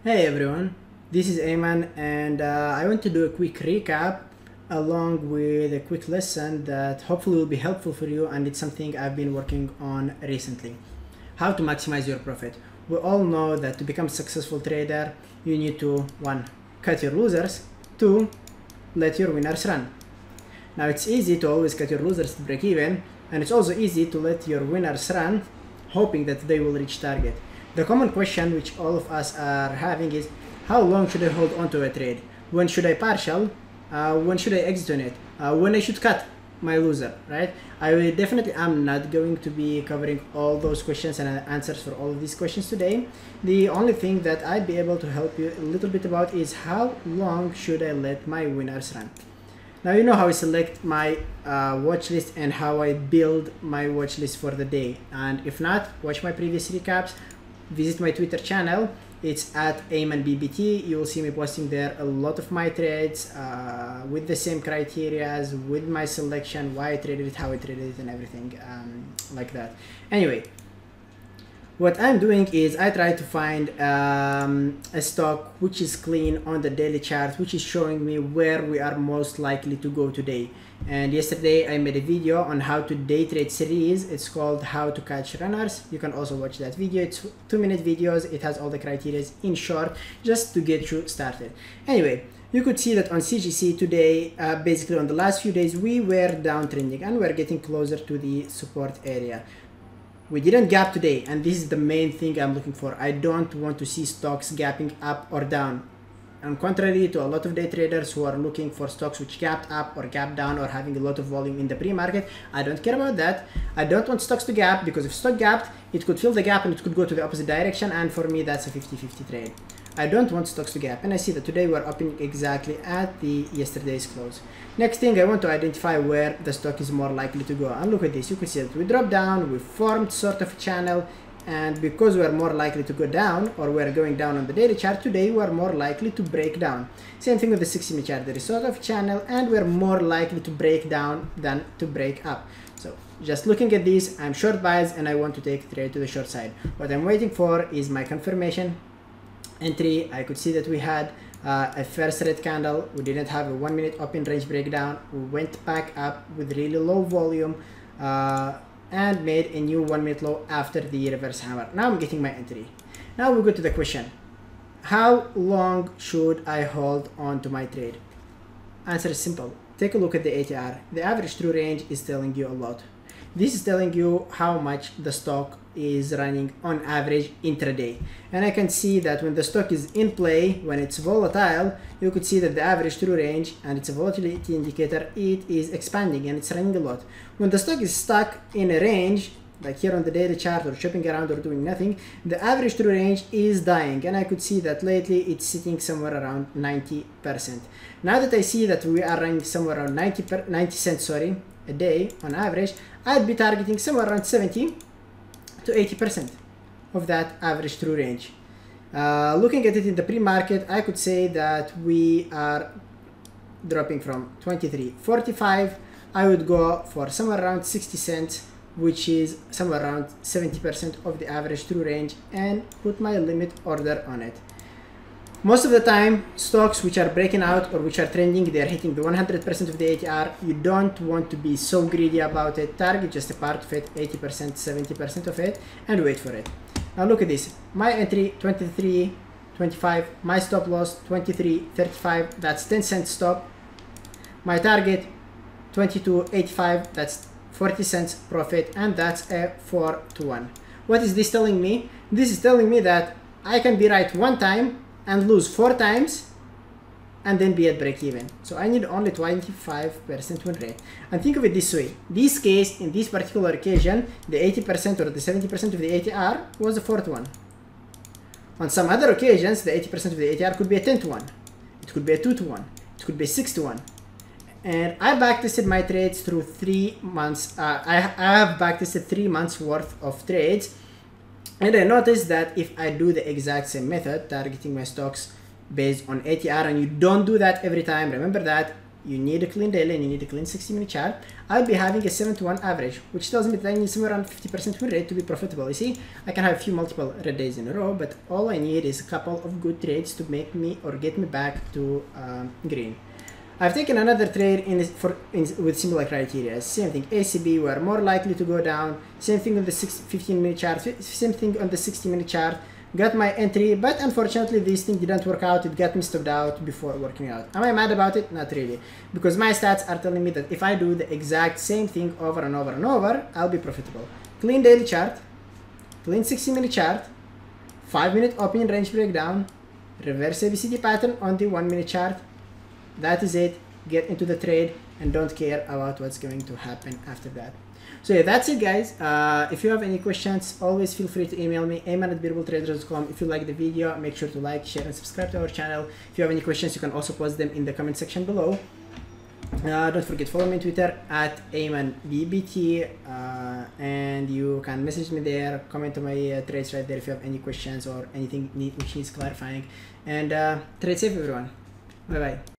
Hey everyone, this is Aiman and I want to do a quick recap along with a quick lesson that hopefully will be helpful for you, and it's something I've been working on recently. How to maximize your profit. We all know that to become a successful trader, you need to 1. Cut your losers, 2. Let your winners run. Now it's easy to always cut your losers to break even, and it's also easy to let your winners run, hoping that they will reach target. The common question which all of us are having is, how long should I hold on to a trade? When should I partial? When should I exit on it? When I should cut my loser, right? I definitely am not going to be covering all those questions and answers for all of these questions today. The only thing that I'd be able to help you a little bit about is how long should I let my winners run. Now you know how I select my watch list and how I build my watch list for the day, and if not, watch my previous recaps. Visit my Twitter channel, it's at AimanBBT. You will see me posting there a lot of my trades with the same criteria, with my selection, why I traded it, how I traded it, and everything like that. Anyway, what I'm doing is I try to find a stock which is clean on the daily chart, which is showing me where we are most likely to go today. And yesterday I made a video on how to day trade series. It's called How to Catch Runners. You can also watch that video. It's 2-minute videos. It has all the criteria in short, just to get you started. Anyway, you could see that on CGC today, basically on the last few days, we were downtrending and we're getting closer to the support area. We didn't gap today, and this is the main thing I'm looking for. I don't want to see stocks gapping up or down. And contrary to a lot of day traders who are looking for stocks which gapped up or gapped down or having a lot of volume in the pre-market, I don't care about that. I don't want stocks to gap, because if stock gapped, it could fill the gap and it could go to the opposite direction, and for me that's a 50-50 trade. I don't want stocks to gap, and I see that today we're opening exactly at the yesterday's close. Next thing, I want to identify where the stock is more likely to go, and look at this. You can see that we dropped down, we formed sort of a channel, and because we are more likely to go down, or we're going down on the daily chart, today we are more likely to break down. Same thing with the 60-minute chart. There is sort of a channel, and we're more likely to break down than to break up. So just looking at this, I'm short bias and I want to take trade to the short side. What I'm waiting for is my confirmation entry. I could see that we had a first red candle. We didn't have a 1-minute open range breakdown. We went back up with really low volume and made a new 1-minute low after the reverse hammer. Now I'm getting my entry. Now we go to the question, how long should I hold on to my trade? Answer is simple. Take a look at the ATR. The average true range is telling you a lot. This is telling you how much the stock is running on average intraday. And I can see that when the stock is in play, when it's volatile, you could see that the average true range, and it's a volatility indicator, it is expanding and it's running a lot. When the stock is stuck in a range, like here on the daily chart, or shopping around or doing nothing, the average true range is dying, and I could see that lately it's sitting somewhere around 90%. Now that I see that we are running somewhere around 90 cents a day on average, I'd be targeting somewhere around 70 to 80% of that average true range. Looking at it in the pre-market, I could say that we are dropping from 23.45. I would go for somewhere around 60 cents, which is somewhere around 70% of the average true range, and put my limit order on it. Most of the time, stocks which are breaking out or which are trending, they are hitting the 100% of the ATR. You don't want to be so greedy about it. Target just a part of it, 80%, 70% of it, and wait for it. Now look at this. My entry, 23.25. My stop loss, 23.35. That's 10 cents stop. My target, 22.85. That's 40 cents profit, and that's a 4-to-1. What is this telling me? This is telling me that I can be right one time and lose 4 times and then be at break even. So I need only 25% win rate. And think of it this way. This case, in this particular occasion, the 80% or the 70% of the ATR was a 4-to-1. On some other occasions, the 80% of the ATR could be a 10-to-1. It could be a 2-to-1. It could be a 6-to-1. And I backtested my trades through 3 months. I have backtested 3 months worth of trades. And I noticed that if I do the exact same method, targeting my stocks based on ATR, and you don't do that every time, remember that, you need a clean daily and you need a clean 60-minute chart, I'll be having a 7-to-1 average, which tells me that I need somewhere around 50% win rate to be profitable. You see, I can have a few multiple red days in a row, but all I need is a couple of good trades to make me or get me back to green. I've taken another trade with similar criteria. Same thing, ACB, we're more likely to go down. Same thing on the 15-minute chart, same thing on the 60-minute chart. Got my entry, but unfortunately this thing didn't work out. It got me stopped out before working out. Am I mad about it? Not really, because my stats are telling me that if I do the exact same thing over and over and over, I'll be profitable. Clean daily chart, clean 60-minute chart, 5-minute opening range breakdown, reverse ABCD pattern on the 1-minute chart. That is it. Get into the trade and don't care about what's going to happen after that. So yeah, that's it, guys. If you have any questions, always feel free to email me, aiman@bearabletraders.com. If you like the video, make sure to like, share, and subscribe to our channel. If you have any questions, you can also post them in the comment section below. Don't forget, follow me on Twitter @AimanBBT, and you can message me there, comment on my trades right there if you have any questions or anything which needs clarifying. And trade safe, everyone. Bye bye.